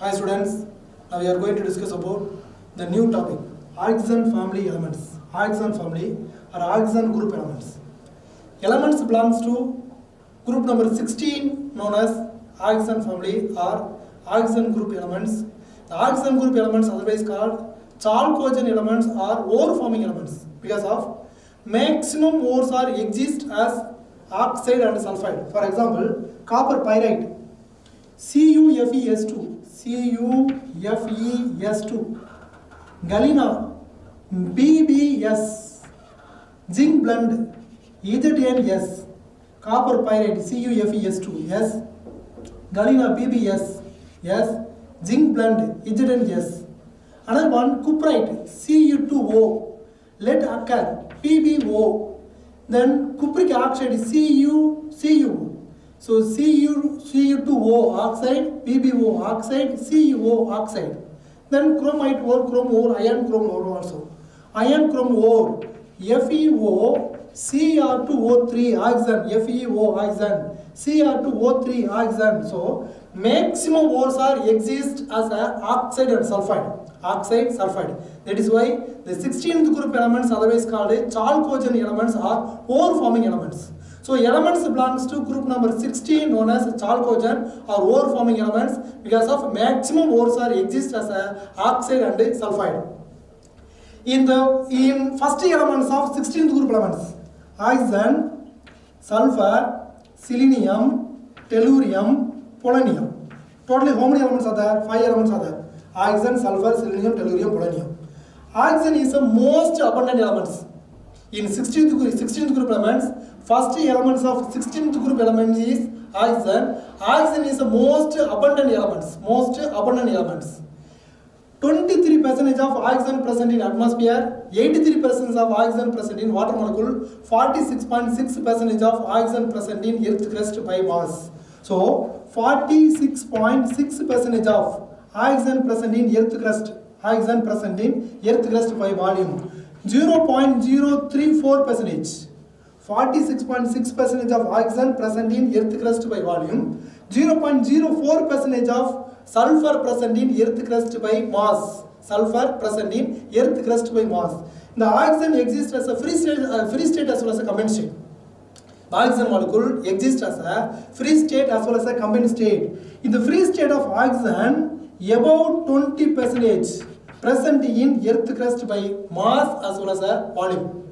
Hi students, now we are going to discuss about the new topic, oxygen family elements. Oxygen family or oxygen group elements. Elements belongs to group number 16 known as oxygen family or oxygen group elements. The oxygen group elements otherwise called chalcogen elements or ore forming elements because of maximum ores are exist as oxide and sulfide. For example, copper pyrite CuFeS2, galena BbS, zinc blende EZNS, copper pyrite CuFeS2, yes, galena BbS, yes, zinc blende EZNS. Another one, cuprite Cu2O, lead occur PbO, then cupric oxide Cu. So Cu2O oxide, PbO oxide, CuO oxide. Then chromite ore, chrome ore, iron chrome ore also. Iron chrome ore, FeO, Cr2O3 oxygen, FeO oxygen, Cr2O3 oxygen. So maximum ores are exist as a oxide and sulfide. Oxide, sulfide. That is why the 16th group elements otherwise called chalcogen elements are ore forming elements. So elements belongs to group number 16 known as chalcogen or ore forming elements because of maximum ores are exist as a oxide and sulfide. In first elements of 16th group elements, oxygen, sulfur, selenium, tellurium, polonium. Totally how many elements are there? 5 elements are there. Oxygen, sulfur, selenium, tellurium, polonium. Oxygen is the most abundant elements. In 16th group elements, first elements of 16th group elements is oxygen. Oxygen is the most abundant elements. 23% of oxygen present in atmosphere, 83% of oxygen present in water molecule, 46.6% of oxygen present in earth crust by mass. So 46.6% of oxygen present in earth crust, by volume. 0.034%. 46.6% of oxygen present in earth crust by volume. 0.04% of sulfur present in earth crust by mass. The oxygen exists as a free state as well as a combined state. The oxygen molecule exists as a free state as well as a combined state. In the free state of oxygen, about 20% present in earth crust by mass as well as a volume.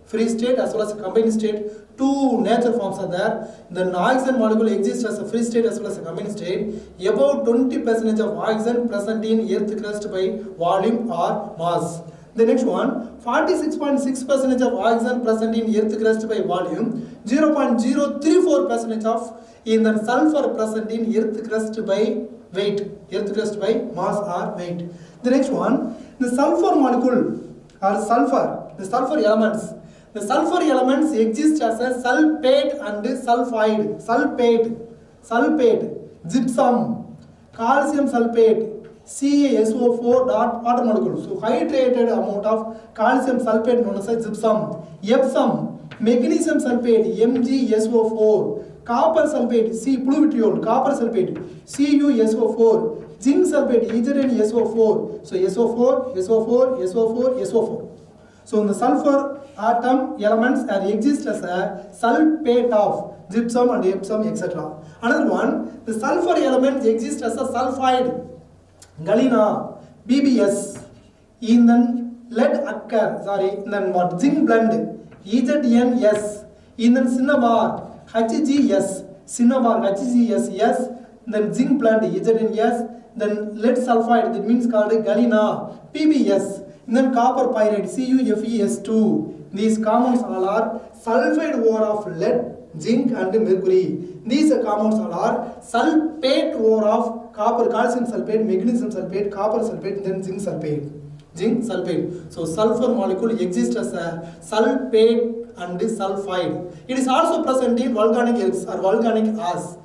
Free state as well as a combined state, two nature forms are there. The oxygen molecule exists as a free state as well as a combined state. About 20% of oxygen present in earth crust by volume or mass. The next one, 46.6% of oxygen present in earth crust by volume, 0.034% of in the sulfur present in earth crust by weight, earth crust by mass or weight. The next one, the sulfur molecule or sulfur, the sulfur elements. The sulfur elements exist as a sulfate and sulfide. Sulfate, gypsum, calcium sulfate, CaSO4 dot water molecule. So hydrated amount of calcium sulfate known as a gypsum. Epsom, magnesium sulfate, MgSO4, copper sulfate, pluvitriol, copper sulfate, CuSO4, zinc sulfate, EZNSO4. So SO4. So the sulfur atom elements exist as a sulfate of gypsum and epsom, etc. Another one, the sulfur elements exist as a sulfide, galena, BbS, in the lead occur, zinc blende, EZNS, in the cinnabar, HGS, yes, then zinc blende, EZNS, then lead sulfide, that means called galena, PbS, then copper pyrite, CuFeS2. These compounds all are sulfide ore of lead, zinc and mercury. These compounds all are sulfate ore of copper, calcium sulfate, magnesium sulfate, copper sulfate, then zinc sulfate. So sulfur molecule exists as a sulfate and sulfide. It is also present in volcanic eggs or volcanic ash.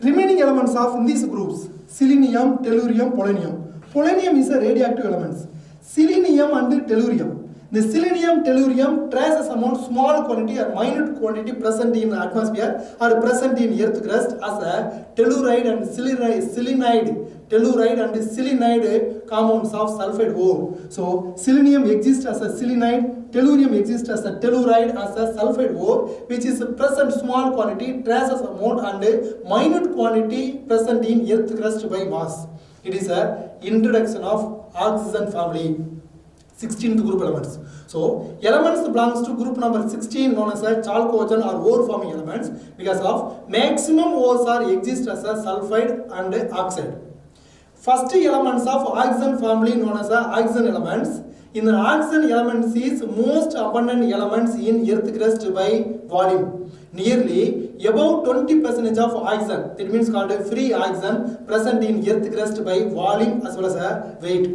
Remaining elements of these groups, selenium, tellurium, polonium. Polonium is a radioactive element. Selenium and tellurium. The selenium tellurium traces amount small quantity or minute quantity present in atmosphere or present in earth crust as a telluride and selenide. telluride and selenide compounds of sulfide ore. So selenium exists as a selenide, tellurium exists as a telluride as a sulfide ore, which is present small quantity, traces amount and minute quantity present in earth crust by mass. It is a introduction of oxygen family, 16th group elements. So elements belongs to group number 16 known as a chalcogen or ore forming elements because of maximum ores are exist as a sulfide and oxide. First elements of oxygen family known as oxygen elements. In the oxygen elements is most abundant elements in earth crust by volume. Nearly about 20% of oxygen, that means called free oxygen, present in earth crust by volume as well as weight.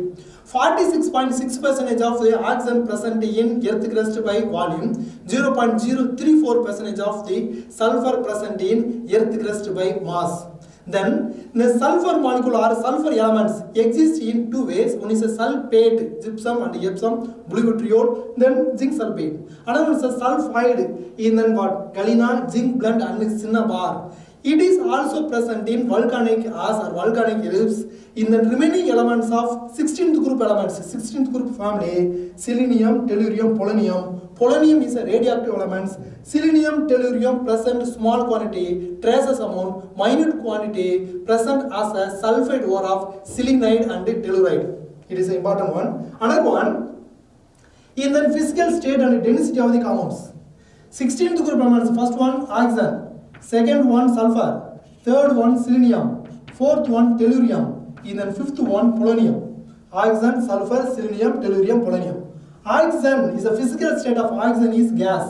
46.6% of the oxygen present in earth crust by volume, 0.034% of the sulfur present in earth crust by mass. Then the sulfur molecule or sulfur elements exist in two ways. One is a sulfate, gypsum and epsom, blue vitriol, then zinc sulfate. Another one is a sulfide, in then what? Galena, zinc blende and cinnabar. It is also present in volcanic ash or volcanic ellipse. In the remaining elements of 16th group elements, 16th group family, selenium, tellurium, polonium. Polonium is a radioactive element. Selenium, tellurium present small quantity, traces amount, minute quantity present as a sulfide ore of selenide and telluride. It is an important one. Another one, in the physical state and density of the compounds. 16th group elements, first one oxygen, second one sulfur, third one selenium, fourth one tellurium, and then fifth one polonium. Oxygen, sulfur, selenium, tellurium, polonium. Oxygen is a physical state of oxygen is gas.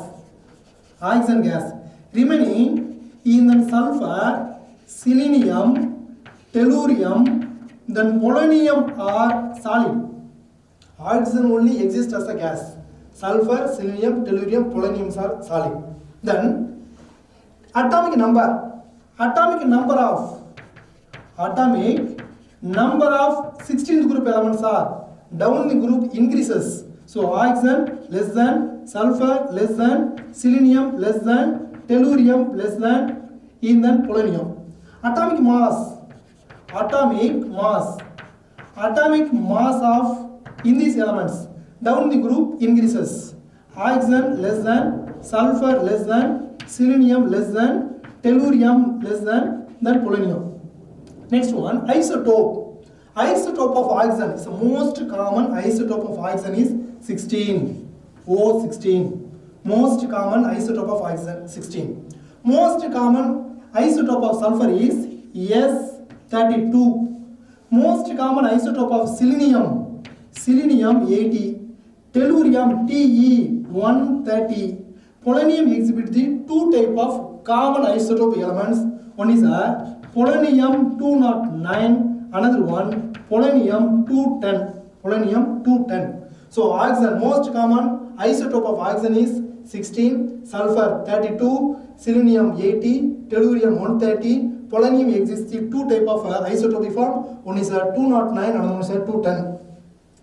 Oxygen gas. Remaining in the sulfur, selenium, tellurium, then polonium are solid. Oxygen only exists as a gas. Sulfur, selenium, tellurium, polonium are solid. Then atomic number. Atomic number of 16th group elements are down the group increases. So oxygen less than, sulfur less than, selenium less than, tellurium less than, and then polonium. Atomic mass of in these elements down the group increases. Oxygen less than, sulfur less than, selenium less than, tellurium less than polonium. Next one, isotope. Isotope of oxygen is the most common isotope of oxygen is 16. O16. Most common isotope of oxygen 16. Most common isotope of sulfur is S32. Most common isotope of selenium 80. Tellurium Te130. Polonium exhibit the two type of common isotope elements. One is a polonium 209, another one polonium 210. Polonium 210. So oxygen, most common isotope of oxygen is 16, sulfur 32, selenium 80, tellurium 130. Polonium exists the two type of isotopic form. One is a 209, another one is a 210.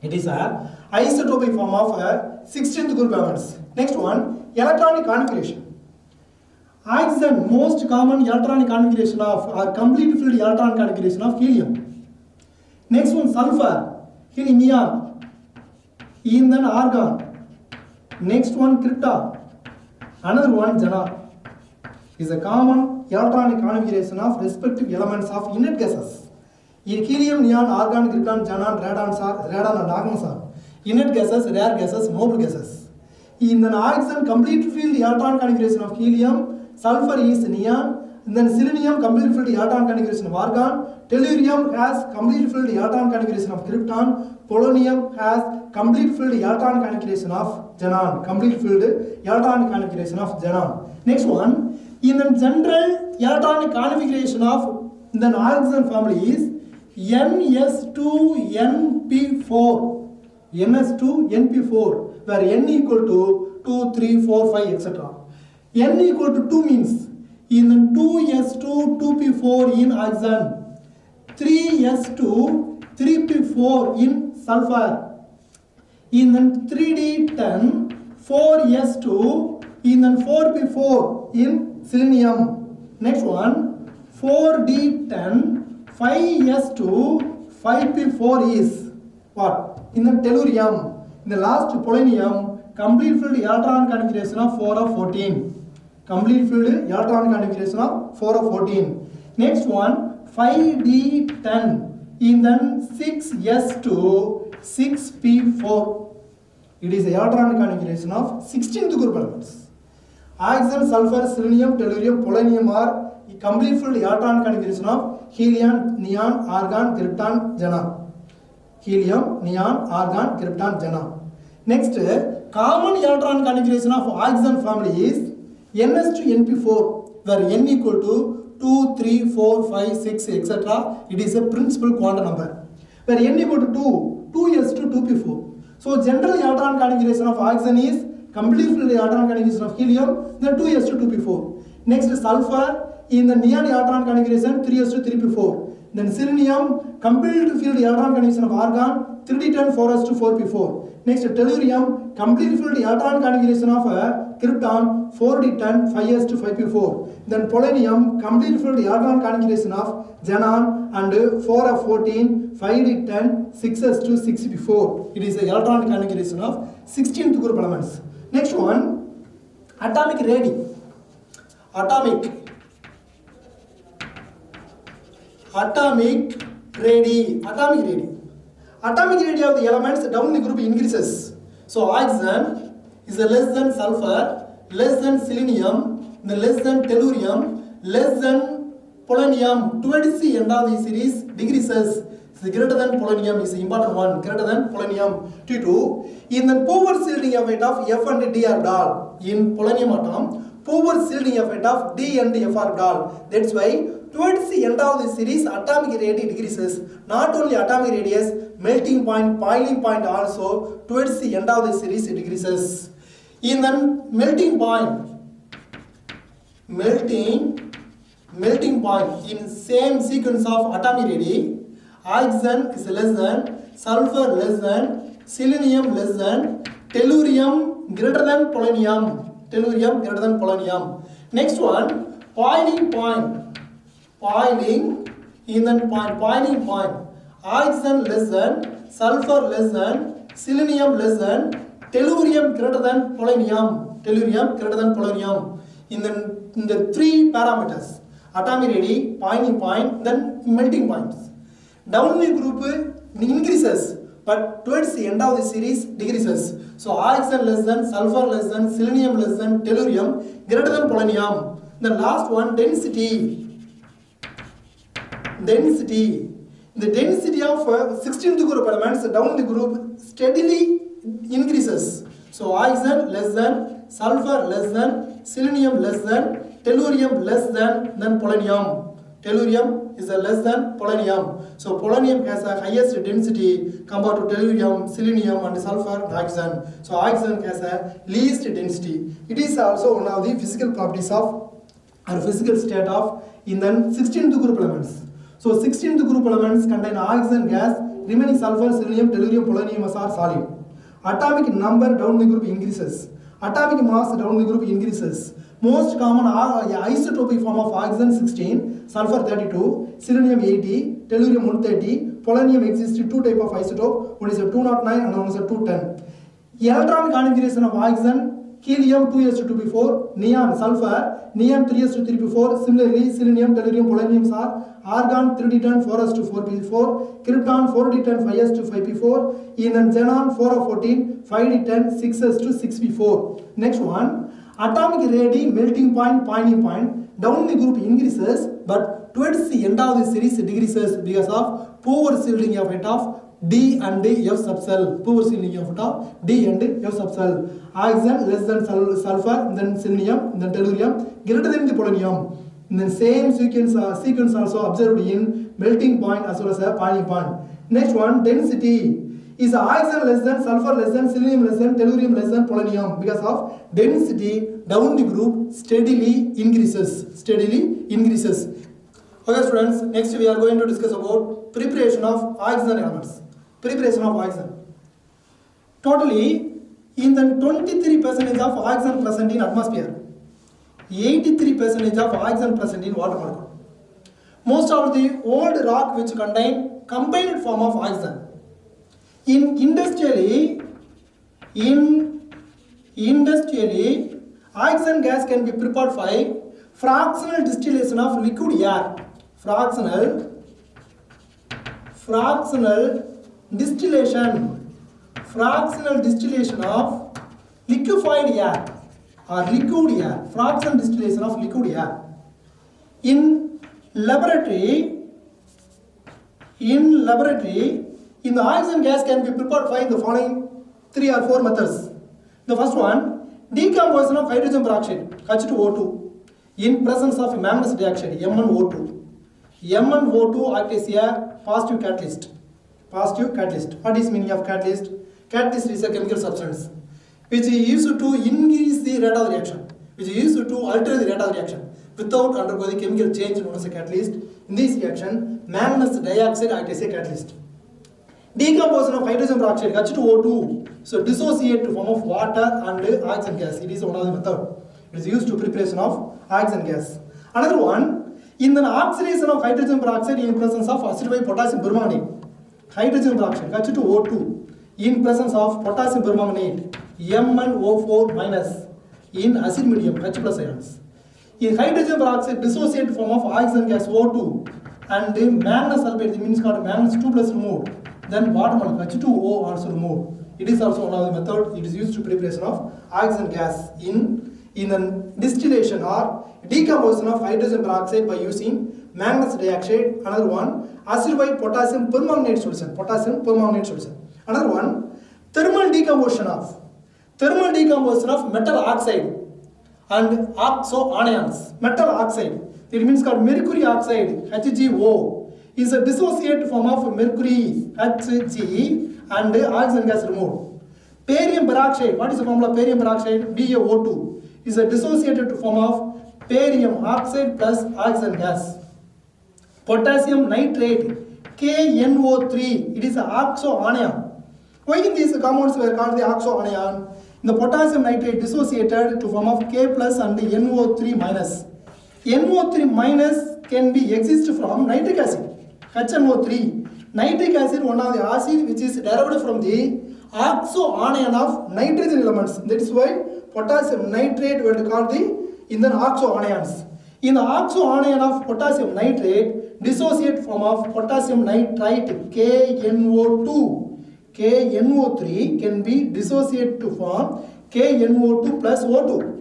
It is a isotopic form of 16th group elements. Next one, electronic configuration. Oxygen, most common electronic configuration of or complete filled electron configuration of helium. Next one, sulfur, helium, and then argon. Next one, krypton. Another one, xenon. Is a common electronic configuration of respective elements of inert gases. In helium, neon, argon, krypton, xenon, radon and argon are inert gases, rare gases, noble gases. In the oxygen, complete filled electron configuration of helium. Sulfur is neon, and then selenium complete filled electron configuration of argon, tellurium has complete filled electron configuration of krypton, polonium has complete filled electron configuration of xenon, complete filled electron configuration of xenon. Next one, in the general electronic configuration of the oxygen family is NS2NP4, NS2NP4, where N equal to 2, 3, 4, 5, etc. N equal to 2 means in 2s2, 2p4 in oxygen, 3s2, 3p4 in sulfur, in 3d10, 4s2, in 4p4 in selenium. Next one, 4d10, 5s2, 5p4 is what? In the tellurium, in the last polonium, complete filled electron configuration of 4 of 14. Complete filled electron configuration of 4 of 14. Next one, 5d10 in then 6s to 6p4. It is the electron configuration of 16th group elements. Oxygen, sulfur, selenium, tellurium, polonium are complete filled electron configuration of helium, neon, argon, krypton, xenon. Helium, neon, argon, krypton, xenon. Next, common electron configuration of oxygen family is Ns to Np4, where N equal to 2, 3, 4, 5, 6, etc. It is a principal quantum number. Where N equal to 2, 2s to 2p4. So, general electron configuration of oxygen is complete filled electron configuration of helium, then 2s to 2p4. Next, sulfur in the neon electron configuration 3s to 3p4. Then selenium, complete filled electron configuration of argon 3d10 4s to 4p4. Next, tellurium, complete filled electron configuration of krypton 4d10 5s to 5p4. Then polonium, complete filled electron configuration of xenon and 4 of 14 5d10 6s to 6p4. It is the electron configuration of 16th group elements. Next one, atomic radii. Atomic radii. Atomic radii of the elements down the group increases. So oxygen is less than sulfur, less than selenium, less than tellurium, less than polonium. Towards the end of the series decreases. So greater than polonium is the important one. Greater than polonium T2. In the power shielding effect of F and D orbital in polonium atom, power shielding effect of D and F orbital. That's why towards the end of the series, atomic radii decreases. Not only atomic radius, melting point, boiling point also towards the end of the series it decreases. In the melting point, in same sequence of atomic radii, oxygen is less than, sulfur less than, selenium less than, tellurium greater than polonium. Tellurium greater than polonium. Next one, boiling point. Boiling point. Oxygen less than, sulfur less than, selenium less than, tellurium greater than polonium. Tellurium greater than polonium. In the three parameters, atomic radii, boiling point, then melting points. Down the group increases, but towards the end of the series decreases. So oxygen less than, sulfur less than, selenium less than, tellurium greater than polonium. The last one, density. The density of 16th group elements down the group steadily increases. So oxygen less than, sulfur less than, selenium less than, tellurium less than polonium. Tellurium is less than polonium. So polonium has the highest density compared to tellurium, selenium and sulfur and oxygen. So oxygen has a least density. It is also one of the physical properties of or physical state of in the 16th group elements. So 16th group elements contain oxygen gas, remaining sulfur, selenium, tellurium, polonium are solid. Atomic number down the group increases. Atomic mass down the group increases. Most common isotopic form of oxygen 16, sulfur 32, selenium 80, tellurium 130, polonium exists two type of isotope, one is a 209 and one is a 210. Electron configuration of oxygen, helium 2s to 2p4, neon sulfur, neon 3s to 3p4, similarly selenium, tellurium, polonium are argon 3d10 4s to 4p4, krypton 4d10 5s to 5p4, in xenon 4 of 14 5d10 6s to 6p4. Next one, atomic radii, melting point, boiling point, down the group increases, but towards the end of the series it decreases because of poor shielding effect of D and F subcell. Poor shielding effect of D and F subcell. Oxygen less than sulfur, then selenium, then tellurium, greater than the polonium. And then same sequence also observed in melting point as well as a boiling point. Next one, density. Is oxygen less than, sulfur less than, selenium less than, tellurium less than polonium. Because of density down the group steadily increases. Okay students, next we are going to discuss about preparation of oxygen elements. Preparation of oxygen. Totally, in the 23% of oxygen present in atmosphere, 83% of oxygen present in water molecule. Most of the old rock which contain combined form of oxygen. Industrially, oxygen gas can be prepared by fractional distillation of liquid air. Fractional distillation of liquefied air or liquid air. Fractional distillation of liquid air. In laboratory, in the oxygen gas can be prepared by the following 3 or 4 methods. The first one, decomposition of hydrogen peroxide, H2O2, in presence of manganese dioxide, MnO2. MnO2 acts as a positive catalyst. What is meaning of catalyst? Catalyst is a chemical substance which is used to increase the rate of reaction, which is used to alter the rate of reaction without undergoing chemical change known as a catalyst. In this reaction, manganese dioxide acts as a catalyst. Decomposition of hydrogen peroxide, H2O2, so dissociate to form of water and oxygen gas. It is one of the methods. It is used to preparation of oxygen gas. Another one, in the oxidation of hydrogen peroxide in presence of acidified potassium permanganate. Hydrogen peroxide, H2O2, in presence of potassium permanganate, MnO4 minus, in acid medium, H plus ions. In hydrogen peroxide dissociate form of oxygen gas O2 and manganese sulfate, it means called manganese 2 plus removed. Then water molecule H2O also removed. It is also one of the methods. It is used to preparation of oxygen gas in the distillation or decomposition of hydrogen peroxide by using manganese dioxide. Another one, acidified potassium permanganate solution. Another one, thermal decomposition of metal oxide and oxo anions. Metal oxide, it means called mercury oxide, HgO, is a dissociate form of mercury, Hg, and oxygen gas removed. Barium peroxide, what is the formula of barium peroxide? BaO2, is a dissociated form of barium oxide plus oxygen gas. Potassium nitrate, KNO3, it is an oxo anion. Why these compounds were called the oxo anion? The potassium nitrate dissociated to form of K plus and NO3 minus. NO3 minus can be exist from nitric acid, HNO3. Nitric acid, one of the acid which is derived from the oxo anion of nitrogen elements. That is why potassium nitrate were called the oxo anions. In the oxo anion of potassium nitrate, dissociate form of potassium nitrite KNO2. KNO3 can be dissociated to form KNO2 plus O2.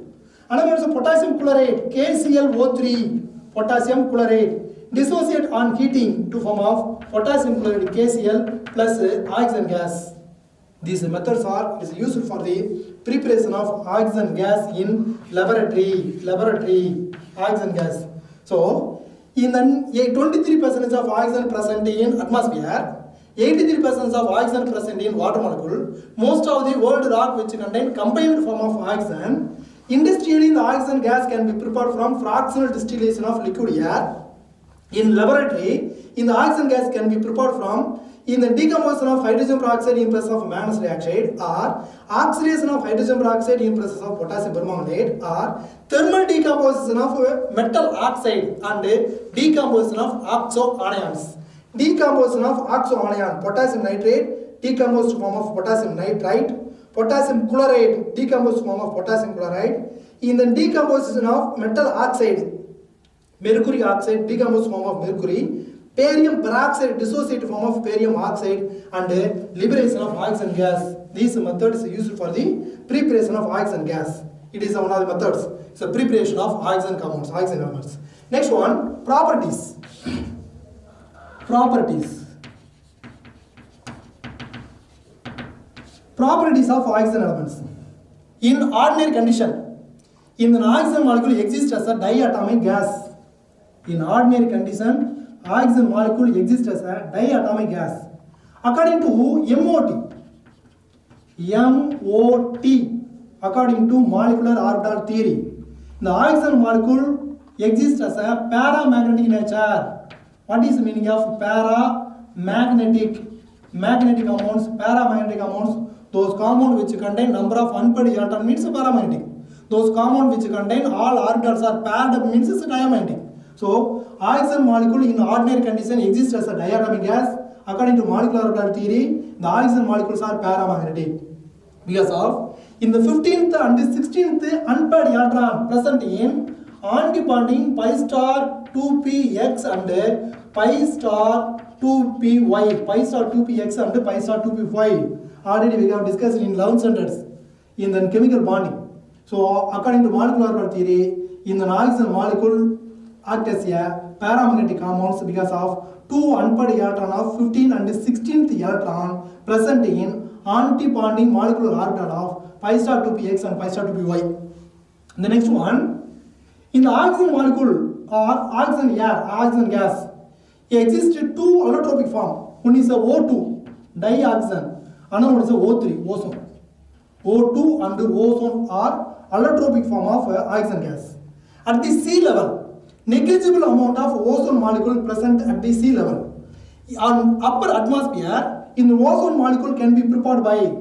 Another one is potassium chloride, KClO3, potassium chloride, dissociate on heating to form of potassium chloride, KCl plus oxygen gas. These methods are used for the preparation of oxygen gas in laboratory oxygen gas. So, in the 23% of oxygen present in atmosphere, 83% of oxygen present in water molecule, most of the world rock which contain combined form of oxygen. Industrially, the oxygen gas can be prepared from fractional distillation of liquid air. In laboratory, in the oxygen gas can be prepared from in the decomposition of hydrogen peroxide in presence of manganese dioxide, or oxidation of hydrogen peroxide in presence of potassium permanganate, or thermal decomposition of metal oxide and decomposition of oxo anions. Decomposition of oxo anion, potassium nitrate, decomposed to form of potassium nitrite, potassium chloride, decomposed form of potassium chloride. In the decomposition of metal oxide, mercury oxide, decomposed form of mercury, barium peroxide, dissociated form of barium oxide, and liberation of oxygen gas. These methods are used for the preparation of oxygen gas. It is one of the methods. It's a preparation of oxygen compounds, oxygen elements. Next one, properties. Properties of oxygen elements. In ordinary condition, in an oxygen molecule exists as a diatomic gas. In ordinary condition, oxygen molecule exists as a diatomic gas. According to MOT, according to molecular orbital theory, the oxygen molecule exists as a paramagnetic nature. What is the meaning of paramagnetic? Magnetic compounds, paramagnetic compounds, those compounds which contain number of unpaired electrons means paramagnetic. Those compounds which contain all orbitals are paired up means diamagnetic. So, oxygen molecule in ordinary condition exists as a diatomic gas. According to molecular orbital theory, the oxygen molecules are paramagnetic. Because of, in the 15th and 16th unpaired electron present in antibonding pi star 2px and pi star 2py, pi star 2px and pi star 2py. Already we have discussed in 11th standards in the chemical bonding. So according to molecular orbital theory, in the oxygen molecule act as a paramagnetic compounds because of two unpaired electron of 15th and 16th electron present in antibonding molecular orbital of pi star 2px and pi star 2py. The next one, in the oxygen molecule or oxygen air, oxygen gas, exists two allotropic form. One is a O2, dioxin, another one is a O3, ozone. O2 and ozone are allotropic form of oxygen gas. At the sea level, negligible amount of ozone molecule present at the sea level. On upper atmosphere, in the ozone molecule can be prepared by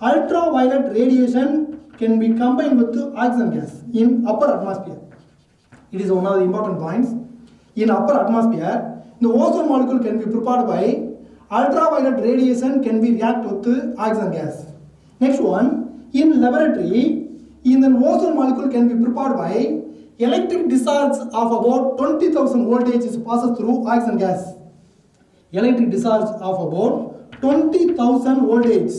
ultraviolet radiation can be combined with oxygen gas in upper atmosphere. It is one of the important points. In upper atmosphere, the ozone molecule can be prepared by ultraviolet radiation can be react with oxygen gas. Next one, in laboratory, in the ozone molecule can be prepared by electric discharge of about 20,000 voltage is passes through oxygen gas. Electric discharge of about 20,000 voltage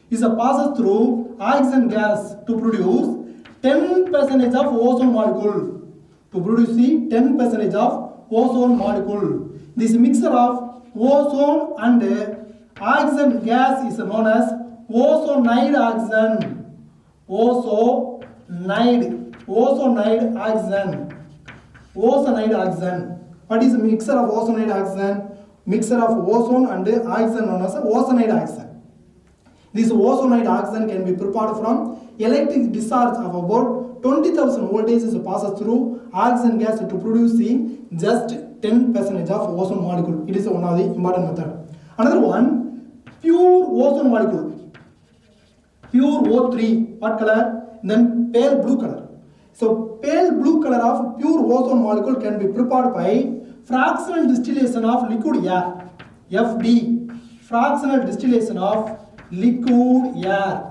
is passes through oxygen gas to produce 10% of ozone molecule. To produce the 10% of ozone molecule. This mixture of ozone and oxygen gas is known as ozonide oxygen. Ozonide oxygen. What is a mixture of ozonide oxygen? Mixture of ozone and oxygen known as ozonide oxygen. This ozonide oxygen can be prepared from electric discharge of about 20,000 voltage passes through oxygen gas to produce the just 10% of ozone molecule. It is one of the important method. Another one, pure ozone molecule. Pure O3, what color? Then pale blue color. So pale blue color of pure ozone molecule can be prepared by fractional distillation of liquid air. FD, fractional distillation of liquid air.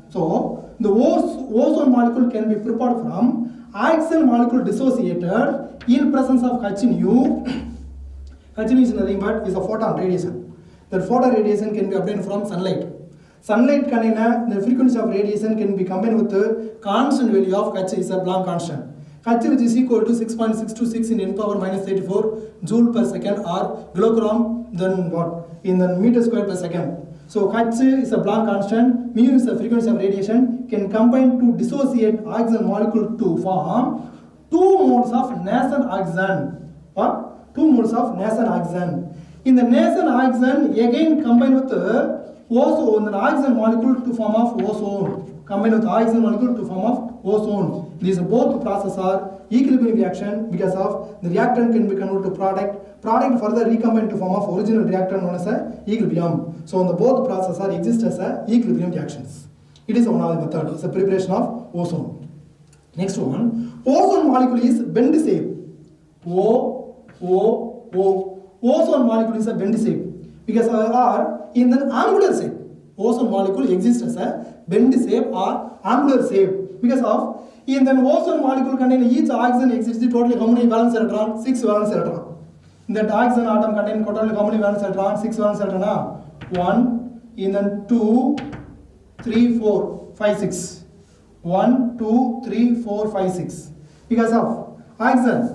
So the ozone molecule can be prepared from oxygen molecule dissociated in presence of H nu. H nu is nothing but is a photon radiation. That photon radiation can be obtained from sunlight. Sunlight the frequency of radiation can be combined with the constant value of H is a Planck constant. H which is equal to 6.626 in 10 power minus 34 joule per second or kilogram then what? In the meter square per second. So H is a Planck constant, mu is the frequency of radiation, can combine to dissociate oxygen molecule to form 2 moles of nascent oxygen. What? 2 moles of nascent oxygen. In the nascent oxygen, again combine with ozone, the oxygen molecule to form of ozone. Combine with oxygen molecule to form of ozone. These both processes are equilibrium reaction because of the reactant can be converted to product. Product further recombined to form of original reactant known as equilibrium. So the both processes exist as equilibrium reactions. It is one of the methods. It's a preparation of ozone. Next one, ozone molecule is bend shape. Ozone molecule is a bend shape because are in the angular shape. Ozone molecule exists as a bend shape or angular shape because of in the ozone molecule contain each oxygen exists totally how many valence electron? 6 valence electron. In that oxygen atom contain totally how many valence electron? 6 valence electron. 1, in then 2, 3, 4, 5, 6. 1, 2, 3, 4, 5, 6. Because of oxygen.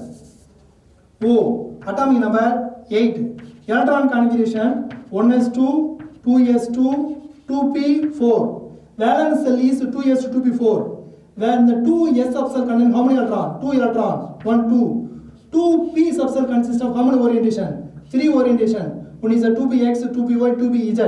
O. Atomic number 8. Electron configuration 1s2, 2s2, 2p4. Valence cell is 2s2, 2p4. When the 2s subcell contain how many electron? 2 electron. 1, 2. 2p subcell consists of how many orientation? 3 orientation. One is a 2px, 2py, 2pz.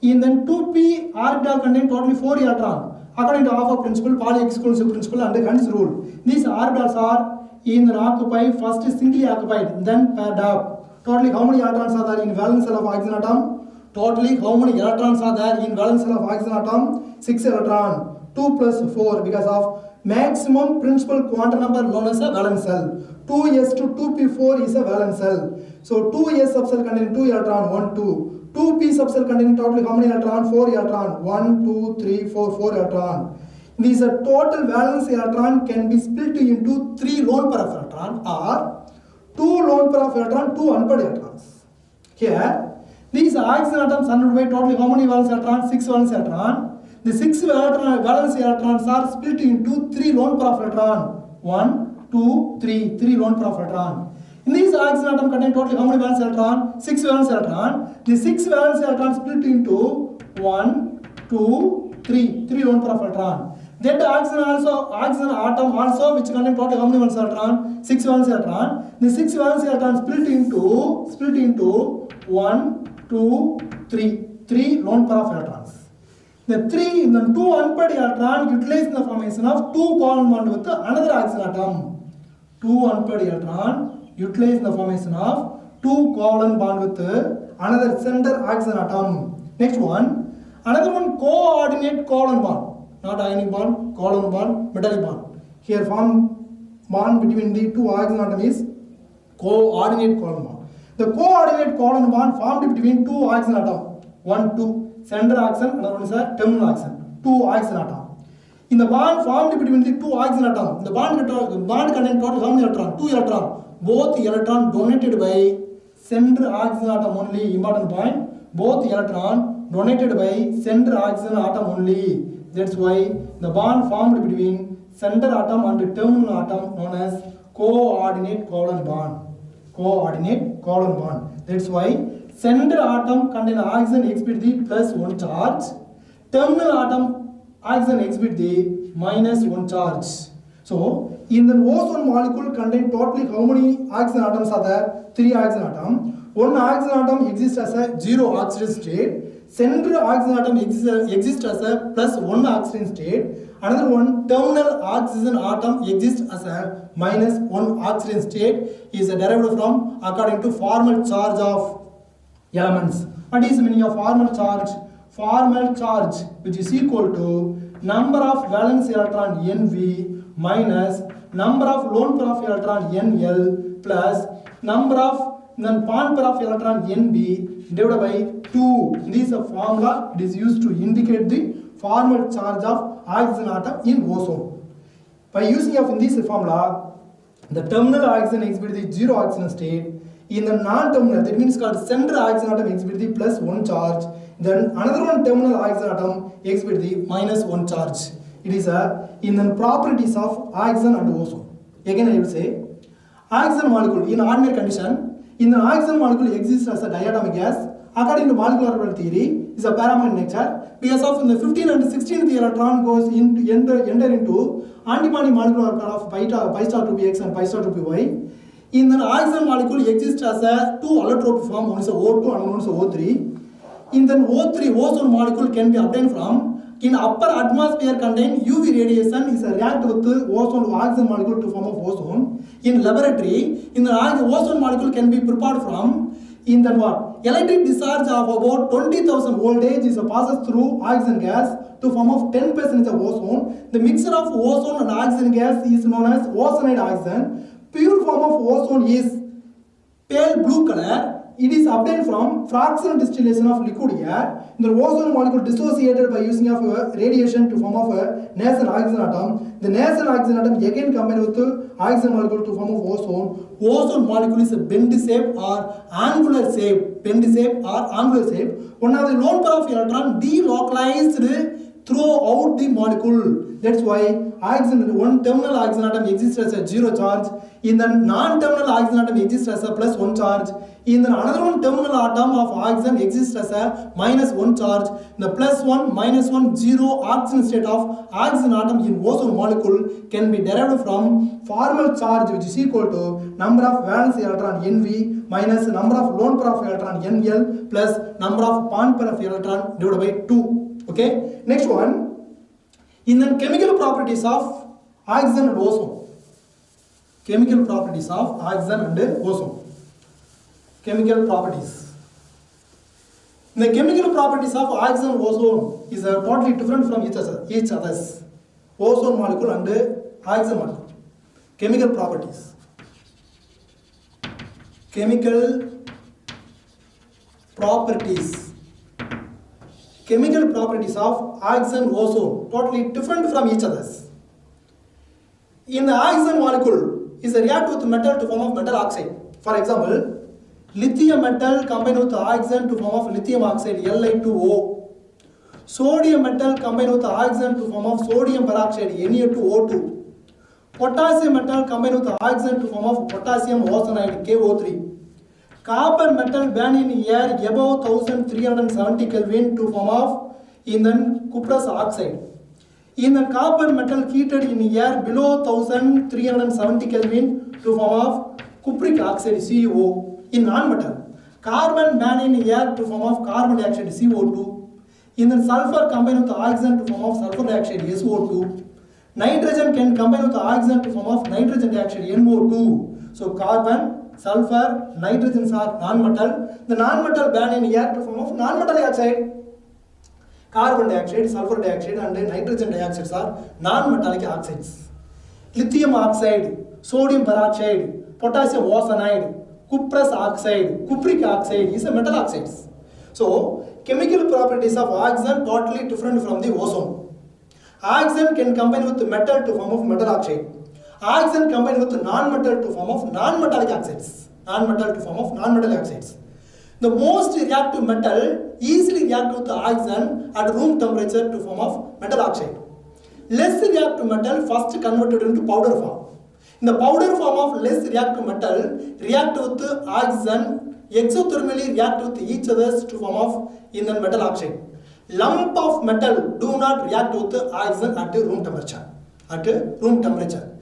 In then 2p orbital contain totally 4 electron. According to Hofer principle, Pauli exclusive principle and Hund's rule. These orbitals are in the occupied, first singly occupied, then paired up. Totally how many electrons are there in valence cell of oxygen atom? Totally how many electrons are there in valence cell of oxygen atom? 6 electron. 2 plus 4 because of maximum principal quantum number known as a valence cell. 2s to 2p4 is a valence cell. So 2s subcell containing 2 electron, 1, 2. 2p subcell containing totally how many electron? 4 electron. 1, 2, 3, 4, 4 electron. These are total valence electron can be split into 3 lone pair of electron or 2 lone pair of electron, 2 unpaired electrons. Here, these oxygen atoms surrounded by totally how many valence electrons? 6 valence electron. The 6 valence electrons are split into 3 lone pair of electron. 1, 2, 3, 3 lone pair of electron. In these oxygen atom contain totally how many valence electron? 6 valence electron. The 6 valence electrons split into 1, 2, 3, 3 lone pair of electron. That oxygen atom also which contain totally how many valence electron? 6 valence electron. The 6 valence electron split into 1, 2, 3 lone pair of electrons. The 2 unpaired electron utilize the formation of 2 covalent bond with another oxygen atom. 2 unpaired electron utilize the formation of 2 covalent bond with another center oxygen atom. Next one, another one coordinate covalent bond. Not ionic bond, covalent bond, metallic bond. Here form bond between the 2 oxygen atom is coordinate covalent bond. The coordinate covalent bond formed between 2 oxygen atom. 1, 2. Center oxygen, another one is a terminal oxygen. 2 oxygen atom. In the bond formed between the 2 oxygen atom, the bond contains total how many electron? 2 electron. Both electron donated by center oxygen atom only. Important point. Both electron donated by center oxygen atom only. That's why the bond formed between center atom and terminal atom known as coordinate covalent bond. Coordinate covalent bond. That's why center atom contain oxygen exhibit the plus 1 charge. Terminal atom oxygen exhibit the minus 1 charge. So, in the ozone molecule contain totally how many oxygen atoms are there? 3 oxygen atoms. One oxygen atom exists as a 0 oxygen state. Center oxygen atom exists as a plus 1 oxygen state. Another one, terminal oxygen atom exists as a minus 1 oxygen state is derived from according to formal charge of elements. What is the meaning of formal charge? Formal charge which is equal to number of valence electron Nv minus number of lone pair of electron Nl plus number of bond pair of electron Nb divided by 2. This is a formula. It is used to indicate the formal charge of oxygen atom in ozone. By using of this formula, the terminal oxygen exhibit the 0 oxygen state. In the non-terminal, that means called center oxygen atom exhibit the plus 1 charge. Then another one terminal oxygen atom exhibit the minus 1 charge. It is in the properties of oxygen and ozone. Again I will say, oxygen molecule in ordinary condition, in the oxygen molecule exists as a diatomic gas. According to molecular orbital theory, is a paramount nature because of in the 15th and 16th electron goes into enter into antibody molecular orbital of pi star 2px and pi star 2py. In the oxygen molecule exists as a 2 allotrope form, one is a O2 and one is a O3. In the O3, ozone molecule can be obtained from in upper atmosphere contain UV radiation is a react with ozone oxygen molecule to form of ozone. In laboratory, in the ozone molecule can be prepared from in the what? Electric discharge of about 20,000 voltage is passes through oxygen gas to form of 10% of ozone. The mixture of ozone and oxygen gas is known as ozonide oxygen. Pure form of ozone is pale blue color. It is obtained from fractional distillation of liquid air. The ozone molecule dissociated by using of radiation to form of a nascent oxygen atom. The nascent oxygen atom again combined with the oxygen molecule to form of ozone. Ozone molecule is a bend shape or angular shape. Bend shape or angular shape. One of the lone pair of electron delocalized throughout the molecule. That's why oxygen, one terminal oxygen atom exists as a 0 charge. In the non-terminal oxygen atom exists as a plus 1 charge. In the another one terminal atom of oxygen exists as a minus 1 charge. The plus 1, minus 1, 0 oxygen state of oxygen atom in ozone molecule can be derived from formal charge which is equal to number of valence electron Nv minus number of lone pair of electron Nl plus number of bond pair of electron divided by 2. Okay. Next one. In the chemical properties of oxygen and ozone. Chemical properties of oxygen and ozone. Chemical properties. The chemical properties of oxygen and ozone is totally different from each other. ozone molecule and oxygen molecule. Chemical properties. Chemical properties. Chemical properties of oxygen, ozone, totally different from each other. In the oxygen molecule is a react with metal to form of metal oxide. For example, lithium metal combined with oxygen to form of lithium oxide, Li2O. Sodium metal combined with oxygen to form of sodium peroxide, Na2O2. Potassium metal combined with oxygen to form of potassium ozonide, KO3. Copper metal burn in air above 1370 Kelvin to form of cuprous oxide. In the copper metal heated in air below 1370 Kelvin to form of cupric oxide, CO. In non-metal, carbon burn in air to form of carbon dioxide, CO2. In the sulfur combine with oxygen to form of sulfur dioxide, SO2. Nitrogen can combine with oxygen to form of nitrogen dioxide, NO2. So carbon, sulfur, nitrogens are non-metal. The non-metal burn in air to form of non-metallic oxide. Carbon dioxide, sulfur dioxide and nitrogen dioxides are non-metallic oxides. Lithium oxide, sodium peroxide, potassium ozonide, cuprous oxide, cupric oxide is a metal oxides. So, chemical properties of oxygen totally different from the ozone. Oxygen can combine with metal to form of metal oxide. Oxygen combine with non-metal to form of non-metallic oxides. Non-metal to form of non-metallic oxides. The most reactive metal easily react with oxygen at room temperature to form of metal oxide. Less reactive metal first converted into powder form. In the powder form of less reactive metal react with oxygen, exothermally react with each other to form of metal oxide. Lump of metal do not react with oxygen at room temperature.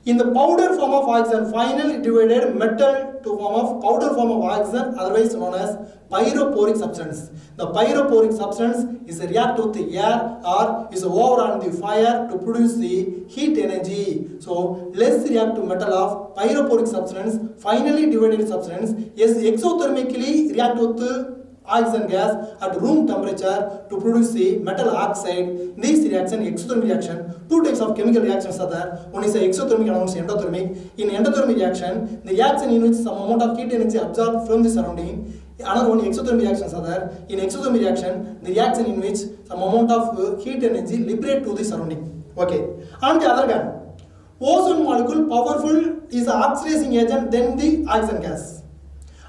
In the powder form of oxygen, finally divided metal to form of powder form of oxygen, otherwise known as pyroporic substance. The pyroporic substance is a react with the air or is over on the fire to produce the heat energy. So less reactive metal of pyroporic substance, finally divided substance, is exothermically react with oxygen gas at room temperature to produce the metal oxide. In this reaction, exothermic reaction, two types of chemical reactions are there. One is exothermic and one is endothermic. In endothermic reaction, the reaction in which some amount of heat energy absorbed from the surrounding. Another one, exothermic reactions are there. In exothermic reaction, the reaction in which some amount of heat energy liberate to the surrounding. Okay. On the other hand, ozone molecule powerful is an oxidizing agent than the oxygen gas.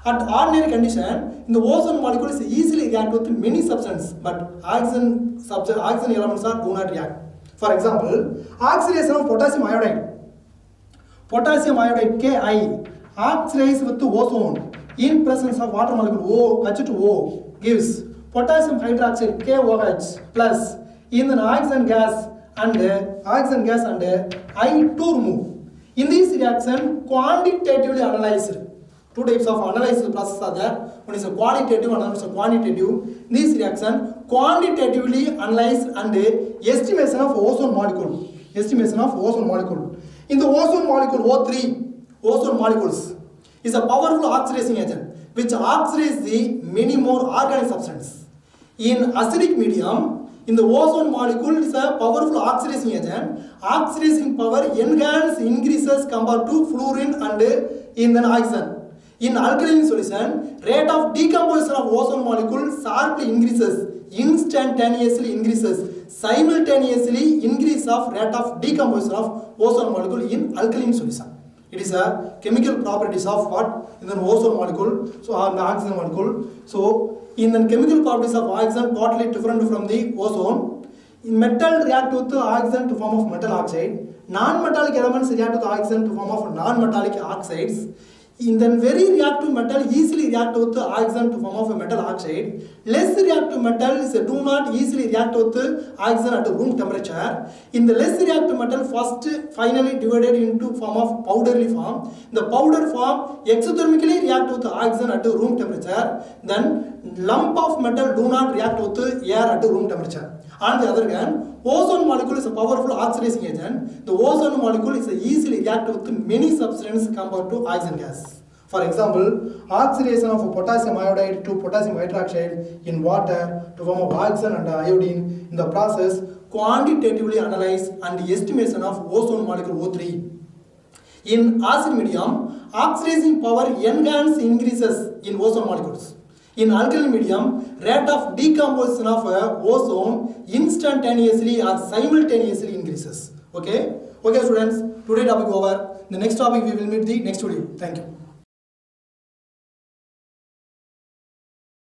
At ordinary condition, in the ozone molecule is easily react with many substances, but oxygen elements are do not react. For example, oxidation of potassium iodide. Potassium iodide Ki oxidizes with ozone in presence of water molecule H2O gives potassium hydroxide KOH plus in the oxygen gas and I2 remove. In this reaction, quantitatively analyzed. Two types of analysis process are there. One is a qualitative and another is a quantitative. In this reaction, quantitatively analyze and estimation of ozone molecule. In the ozone molecule O3, ozone molecules is a powerful oxidizing agent which oxidizes the many more organic substances. In acidic medium, in the ozone molecule is a powerful oxidizing agent. Oxidizing power increases compared to fluorine and in the oxygen. In alkaline solution, rate of decomposition of ozone molecule sharply increases, instantaneously increases, simultaneously increase of rate of decomposition of ozone molecule in alkaline solution. It is a chemical properties of what? In the ozone molecule, so the oxygen molecule. So in the chemical properties of oxygen totally different from the ozone. In metal react with oxygen to form of metal oxide. Non-metallic elements react with oxygen to form of non-metallic oxides. In the very reactive metal easily react with oxygen to form of a metal oxide. Less reactive metals do not easily react with oxygen at room temperature. In the less reactive metal first finally divided into form of powderly form. The powder form exothermically react with oxygen at room temperature. Then lump of metal do not react with air at room temperature. On the other hand, ozone molecule is a powerful oxidizing agent. The ozone molecule is easily react with many substances compared to oxygen gas. For example, oxidation of potassium iodide to potassium hydroxide in water to form of oxygen and iodine. In the process, quantitatively analyze and estimation of ozone molecule O3. In acid medium, oxidizing power increases in ozone molecules. In alkaline medium, rate of decomposition of ozone instantaneously or simultaneously increases. Okay, students, today topic over. The next topic we will meet the next video. Thank you.